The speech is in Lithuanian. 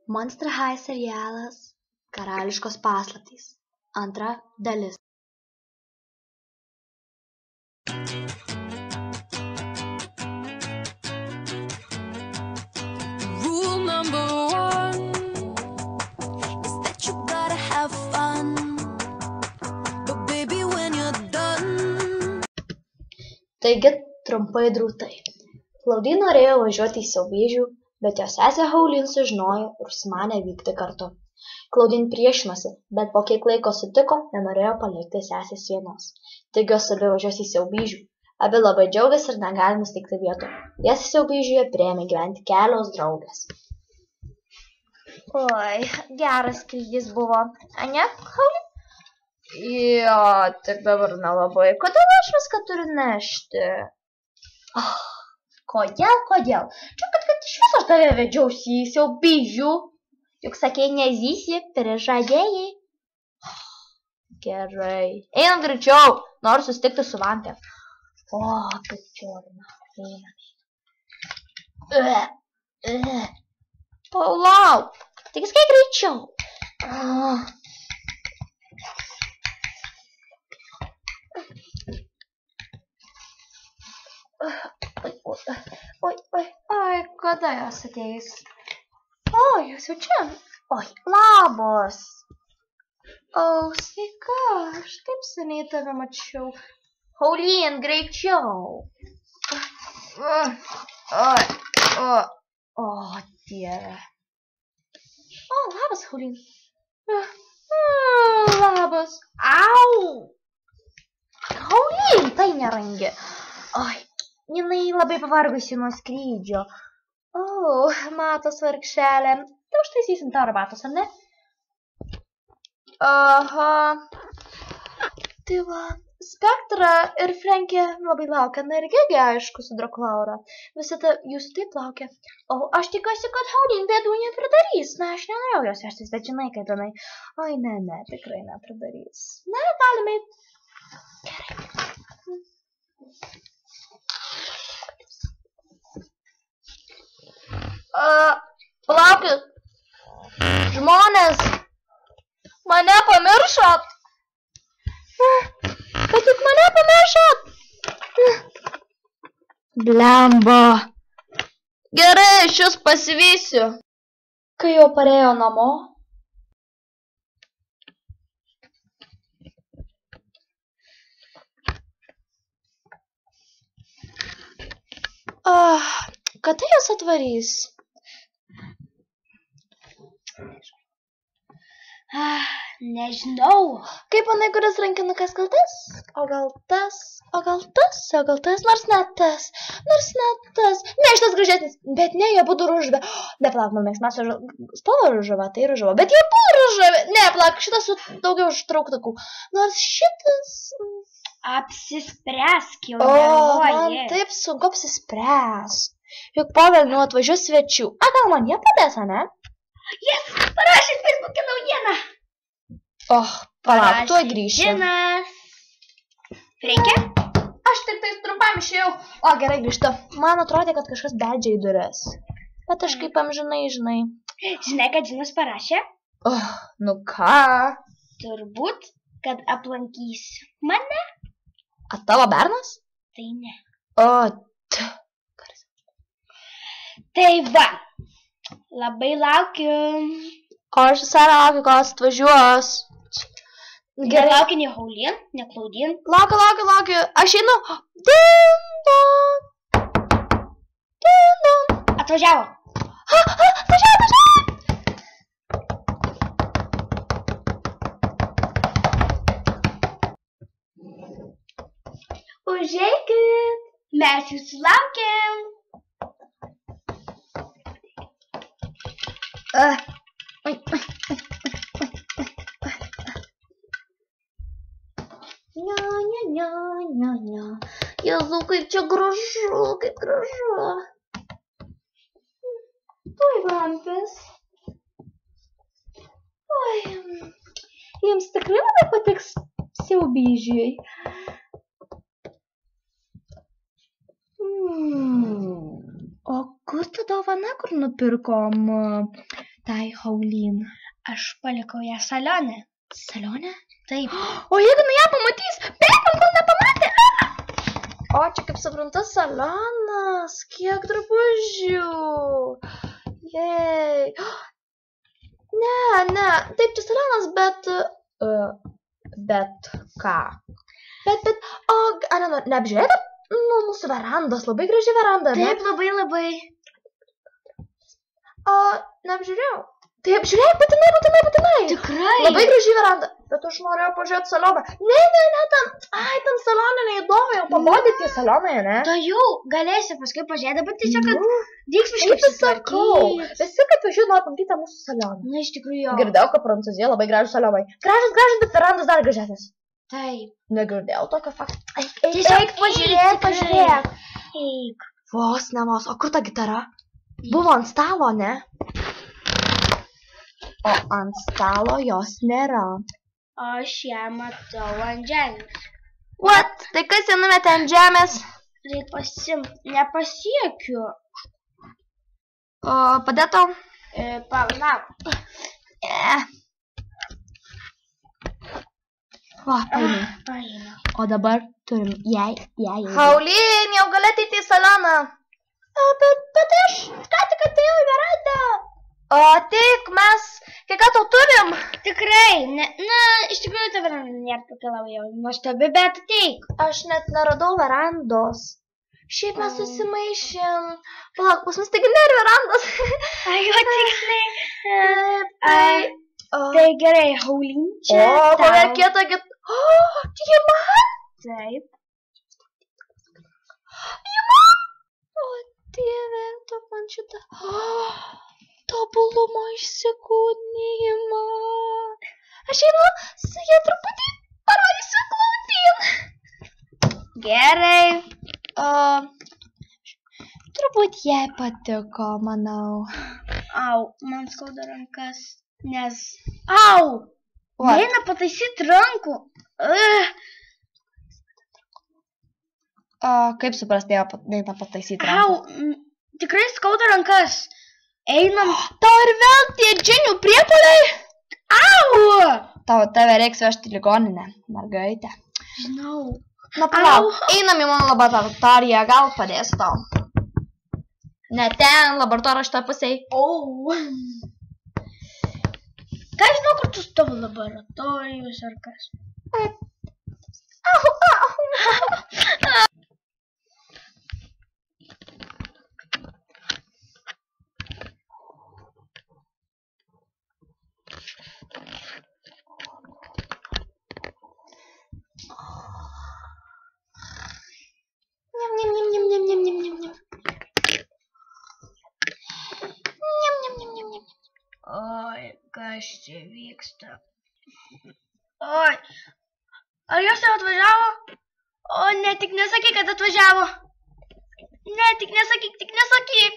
Monster High serialas Karališkos paslaptys. Antra dalis. Rule number one is that you gotta have fun. But baby, when you're done. Taigi trumpai drūtai. Claudine norėjo važiuoti į siaubėžių, bet jos sesė Pauline sužinojo ir užsimanė vykti kartu. Claudine priešinosi, bet po kiek laiko sutiko, nenorėjo palikti sesės vienos. Taigi jos abi važiuos į siaubėžių. Abi labai džiaugiasi ir negali nusteigti vietų. Jas siaubėžiuje priėmė gyventi kelios draugės. Oi, geras skrydis buvo. Ane, Pauline? Jo, tik dabar nelabai. Kodėl aš viską turiu nešti? Kodėl? Čia kad iš viso aš tave vedžiausi į siaubėžių. Juk sakei, nezysi, prižadėjai. Gerai. Einam greičiau, noriu susitikti su vampė. O, kaip čiorna. Palauk, tik skai greičiau. Oi, kada jos ateis? O, jūs jau čia? Oi, labos. O, sveika, aš taip seniai tave mačiau. Pauline, greičiau. O, dieve. O, labas, Pauline. Labas. Au. Pauline, tai nerangi. Oi, jinai labai pavargusi nuo skrydžio. O, matos vargšelė. Tai užtaisysim tau arbatos, ar ne? Aha. Tai va, Spektra ir Frankė labai laukia. Na ir Gigi, aišku, su Drokulaura. Visada jūsų taip laukia. O, aš tikiuosi, kad Pauline bėdų nepridarys. Na, aš nenorėjau jos vežtis, bet žinai, kad jinai. Oi, ne, tikrai nepridarys. Na, galime. Gerai. Palaukit. Žmonės. Mane pamiršot. Bet juk mane pamiršot. Blemba. Gerai, aš jūs pasivysiu. Kai jau parėjo namo. Kada jūs atvarys? Nežinau. Kaip manai, kuris rankinukas kaltas? O gal tas? Nors ne tas. Ne, šitas gražesnis. Bet ne, jie būtų ružavę. Nepalauk, man mėgstamiausia spalva ružava, tai ružava. Bet jie buvo ružavę. Ne, palauk, šitas su daugiau užtrauktukų. Nors šitas... Apsispręsk jau, nervuoji. Man taip sunku apsispręsk. Juk po velnių atvažiuos svečių. Gal man jie padės, ne? Jis parašė Facebook'e naujieną. Palauk, tuoj grįšiu. Reikia? Aš tik tais trumpam išėjau. Gerai, grįžtu. Man atrodė, kad kažkas beldžia į duris. Bet aš kaip amžinai, žinai. Žinai, kad Džinas parašė? Nu ką? Turbūt, kad aplankysiu mane. A tavo bernas? Tai ne. Tai va. Labai laukiu. Aš visai laukiu, kol atvažiuos. Gerai. Nelaukiu ne Pauline, ne Claudine. Laukiu. Aš einu. Din don. Atvažiavo. Atvažiavo. Užeikit. Mes jūsų laukiam. Jėzau, kaip čia gražu, kaip gražu. Oi, vampės. Oi, jums tikrai labai patiks siaubėžiai. O kur ta dovana, kur nupirkom? Tai Haulin. Aš palikau ją salione. Salione? Taip. O jeigu ją pamatys, bėgam, kol nepamatė. O, čia kaip suprantu, salonas. Kiek drabužių. Jej. Ne. Taip, čia salonas, bet ką? Bet, neapžiūrėta mūsų verandos. Labai graži veranda, ne? Taip, labai. Neapžiūrėjau. Tai apžiūrėjau, būtinai. Tikrai? Labai graži veranda. Bet aš norėjau pažiūrėti saloną. Ne, tam salonė neįdomu, jau pabodė tie salonai, ne? Tai jau galėsi paskui pažiūrėti, bet tiesiog, kad vyks Kaip kažkaip sakau, visi kaip važiuoju nori pamatyti tą mūsų saloną. Na, iš tikrųjų jo. Girdėjau, kad Prancūzija labai gražus salonai. Gražus, bet verandos dar gražesnis. Taip. Negirdėjau tokio fakto. Tiesiog pažiūrėk. Eik. Vos, o kur ta gitara? Buvo ant stalo, ne? O ant stalo jos nėra. Aš ją matau ant žemės. What? Tai kas ją numetė ant žemės? Reik nepasiekiu. O padėto? Palauk. Va, paėmė. O dabar turim jai. Haulin, jau gali ateiti į saloną. Bet aš ką tik atėjau į verandą. O tik mes, kai ką tau turim? Tikrai, iš tikrųjų ta veranda nėra tokia labai jau nuostabi, bet ateik. Aš net neradau verandos. Šiaip mes susimaišėm. Palauk, pas mus taigi nėra verandos. Jo, tiksliai. Tai gerai, Haulin, čia O, kokia kieta git... O, diamant! Taip. O, Dieve, tu man šitą... Tobulumo išsikūnijimą. Aš einu su jie truputį parodysiu Claudine. Gerai. Turbūt jai patiko, manau. Au, man skauda rankas, nes... Au! Neina pataisyti rankų. Kaip suprasti, neina pataisyti rankų? Au, tikrai skauda rankas. Einam. Tau ir vėl tie džinių priepuoliai? Au! Tave reiks vežti į ligoninę, mergaitė. Žinau. Na, palauk, einam į mano laboratoriją, gal padės tau. Ne ten, laboratorija šitą pusėj. Ką žinau, kur tu su tavo laboratorijos ar kas? Oi, kas čia vyksta? Oi, ar jos jau atvažiavo? O, ne, tik nesakyk, kad atvažiavo. Ne, tik nesakyk.